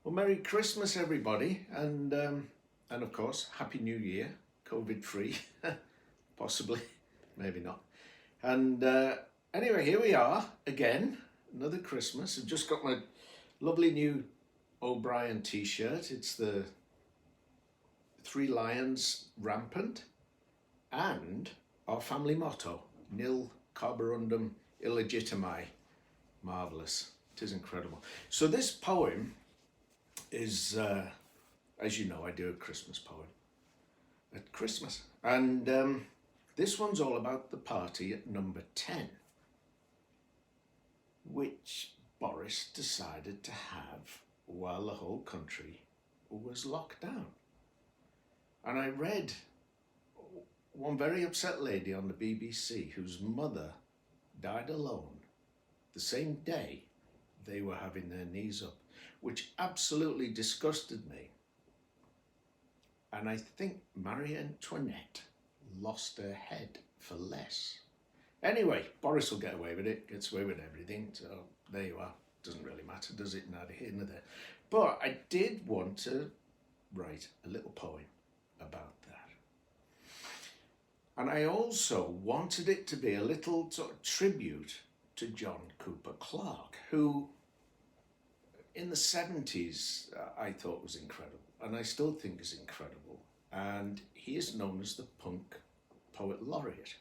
Well, Merry Christmas, everybody, and of course, Happy New Year, COVID-free, possibly, maybe not. And anyway, here we are again, another Christmas. I've just got my lovely new O'Brien T-shirt. It's the Three Lions Rampant, and our family motto: Nil carborundum illegitimi. Marvelous. It is incredible. So this poem is, as you know, I do a Christmas poem at Christmas. And this one's all about the party at number 10, which Boris decided to have while the whole country was locked down. And I read one very upset lady on the BBC whose mother died alone the same day they were having their knees up, which absolutely disgusted me. And I think Marie Antoinette lost her head for less. Anyway, Boris will get away with it, gets away with everything, so there you are. Doesn't really matter, does it? Neither here nor there. But I did want to write a little poem about that. And I also wanted it to be a little sort of tribute to John Cooper Clarke, who in the 70s I thought was incredible, and I still think is incredible. And he is known as the punk poet laureate.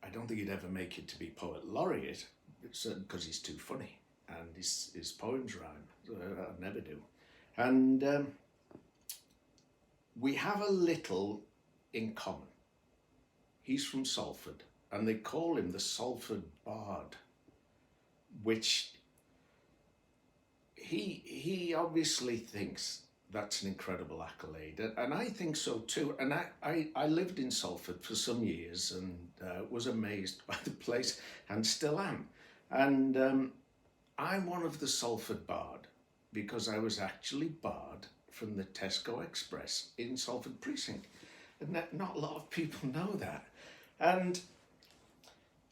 I don't think he'd ever make it to be poet laureate, because he's too funny and his poems rhyme. So I'd never do. And we have a little in common. He's from Salford, and they call him the Salford Bard, which he obviously thinks that's an incredible accolade, and I think so too. And I lived in Salford for some years and was amazed by the place, and still am. And I'm one of the Salford Bard because I was actually barred from the Tesco Express in Salford Precinct, and not a lot of people know that. And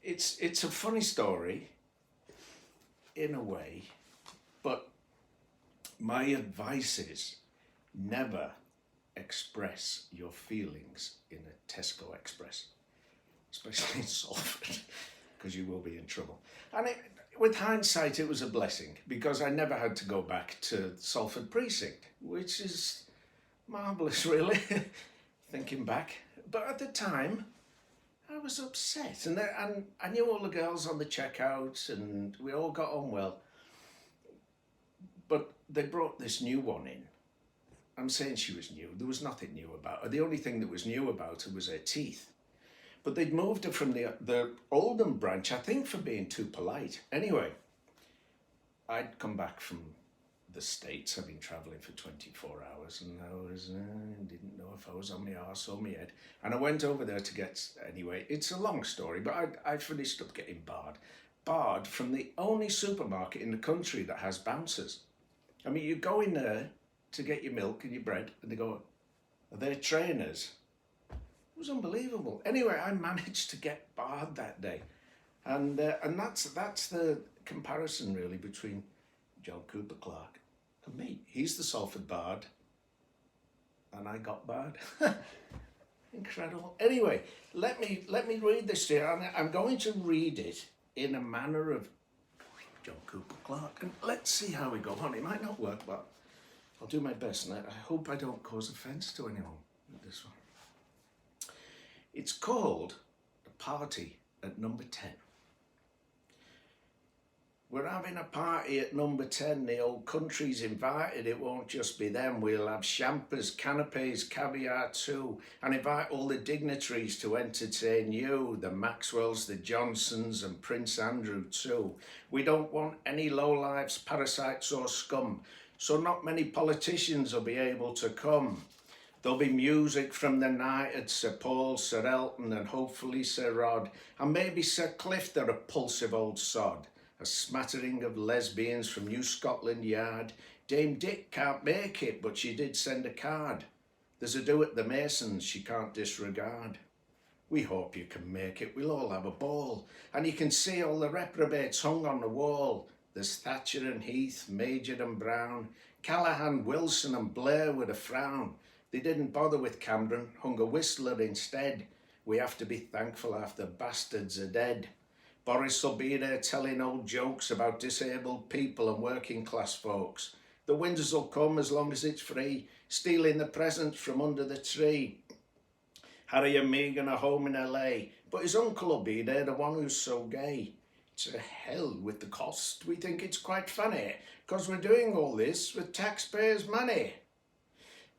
it's a funny story in a way, but my advice is never express your feelings in a Tesco Express, especially in Salford, because you will be in trouble. And with hindsight, it was a blessing, because I never had to go back to Salford Precinct, which is marvellous, really, thinking back. But at the time, I was upset, and I knew all the girls on the checkout, and we all got on well. But they brought this new one in. I'm saying she was new. There was nothing new about her. The only thing that was new about her was her teeth. But they'd moved her from the Oldham branch, I think, for being too polite. Anyway, I'd come back from the States. I've been travelling for 24 hours, and I didn't know if I was on my arse or my head. And I went over there to get, anyway, it's a long story, but I finished up getting barred from the only supermarket in the country that has bouncers. I mean, you go in there to get your milk and your bread, and they go, "Are they trainers?" It was unbelievable. Anyway, I managed to get barred that day, and that's the comparison really between John Cooper Clarke and me. He's the Salford Bard, and I got barred. Incredible. Anyway, let me read this to you. I'm going to read it in a manner of John Cooper Clarke, and let's see how we go on. It might not work, but I'll do my best, and I hope I don't cause offence to anyone with this one. It's called The Party at Number 10. We're having a party at number 10. The whole country's invited. It won't just be them. We'll have champers, canapes, caviar too, and invite all the dignitaries to entertain you, the Maxwells, the Johnsons, and Prince Andrew too. We don't want any lowlifes, parasites or scum, so not many politicians will be able to come. There'll be music from the night at Sir Paul, Sir Elton, and hopefully Sir Rod, and maybe Sir Cliff, the repulsive old sod. A smattering of lesbians from New Scotland Yard. Dame Dick can't make it, but she did send a card. There's a do at the Masons she can't disregard. We hope you can make it, we'll all have a ball, and you can see all the reprobates hung on the wall. There's Thatcher and Heath, Major and Brown, Callaghan, Wilson and Blair with a frown. They didn't bother with Cameron, hung a whistler instead. We have to be thankful half the bastards are dead. Boris will be there telling old jokes about disabled people and working class folks. The winters will come as long as it's free, stealing the presents from under the tree. Harry and Meghan are home in LA, but his uncle will be there, the one who's so gay. To hell with the cost, we think it's quite funny, 'cause we're doing all this with taxpayers' money.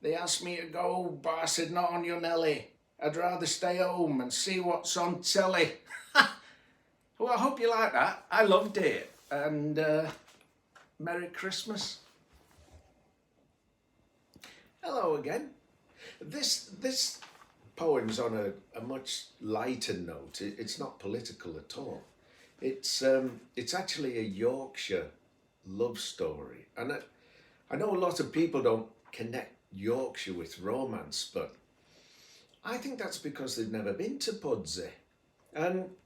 They asked me to go, but I said not on your Nelly. I'd rather stay home and see what's on telly. Well, I hope you like that. I loved it. And Merry Christmas. Hello again. This poem's on a much lighter note. It's not political at all. It's actually a Yorkshire love story. And I know a lot of people don't connect Yorkshire with romance, but I think that's because they've never been to Pudsey. And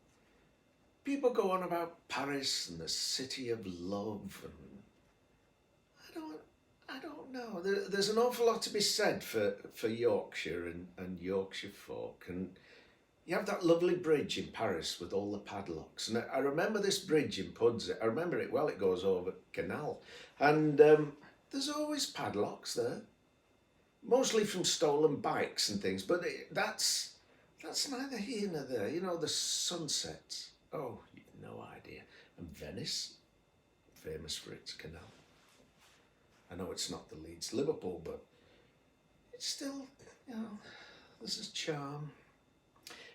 people go on about Paris and the city of love, and I don't know. There's an awful lot to be said for Yorkshire and Yorkshire folk. And you have that lovely bridge in Paris with all the padlocks. And I remember this bridge in Pudsey. I remember it well. It goes over canal. And there's always padlocks there. Mostly from stolen bikes and things. But that's neither here nor there. You know, the sunsets. Oh, you've no idea. And Venice, famous for its canal. I know it's not the Leeds Liverpool, but it's still, you know, there's a charm.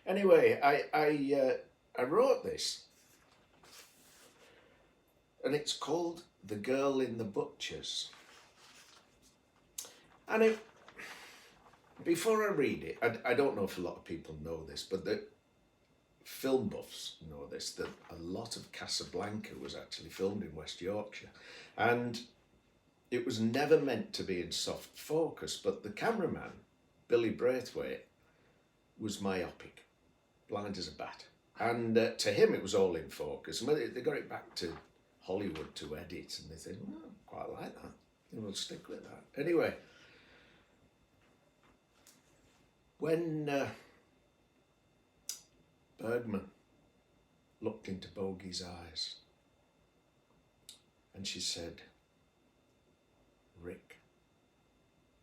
Anyway, I wrote this, and it's called The Girl in the Butchers. And before I read it, I don't know if a lot of people know this, but the film buffs know this, that a lot of Casablanca was actually filmed in West Yorkshire. And it was never meant to be in soft focus, but the cameraman, Billy Braithwaite, was myopic, blind as a bat. And to him, it was all in focus. And they got it back to Hollywood to edit, and they said, oh, quite like that. And we'll stick with that. Anyway, when Bergman looked into Bogey's eyes, and she said, Rick,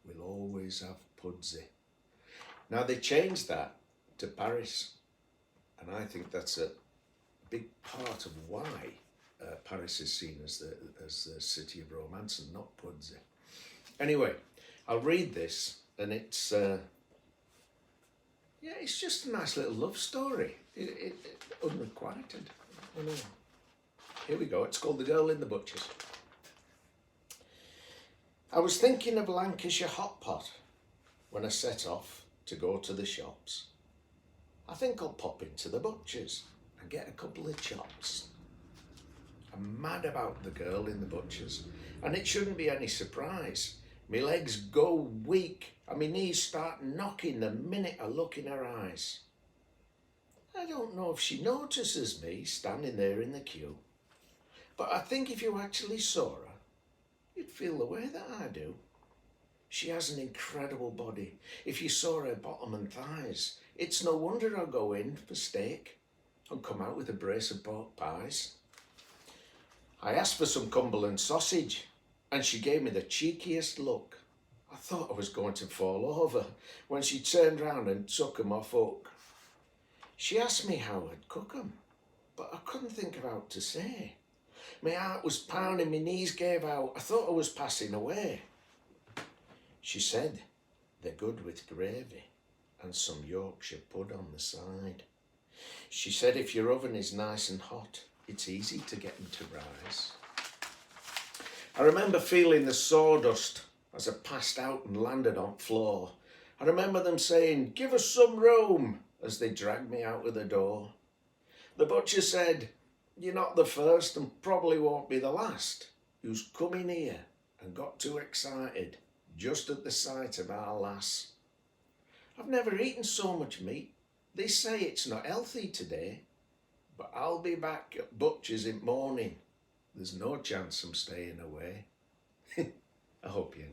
we'll always have Pudsey. Now they changed that to Paris, and I think that's a big part of why Paris is seen as the city of romance and not Pudsey. Anyway, I'll read this, and it's it's just a nice little love story. It unrequited. Here we go. It's called The Girl in the Butchers. I was thinking of Lancashire hot pot when I set off to go to the shops. I think I'll pop into the butcher's and get a couple of chops. I'm mad about the girl in the butcher's, and it shouldn't be any surprise. My legs go weak and my knees start knocking the minute I look in her eyes. I don't know if she notices me standing there in the queue, but I think if you actually saw her, you'd feel the way that I do. She has an incredible body. If you saw her bottom and thighs, it's no wonder I'll go in for steak and come out with a brace of pork pies. I asked for some Cumberland sausage, and she gave me the cheekiest look. I thought I was going to fall over when she turned round and took 'em off hook. She asked me how I'd cook 'em, but I couldn't think of how to say. My heart was pounding, my knees gave out. I thought I was passing away. She said, they're good with gravy and some Yorkshire pud on the side. She said if your oven is nice and hot, it's easy to get them to rise. I remember feeling the sawdust as I passed out and landed on floor. I remember them saying, give us some room, as they dragged me out of the door. The butcher said, you're not the first and probably won't be the last who's come in here and got too excited just at the sight of our lass. I've never eaten so much meat. They say it's not healthy today, but I'll be back at butcher's in morning There's no chance I'm staying away. I hope you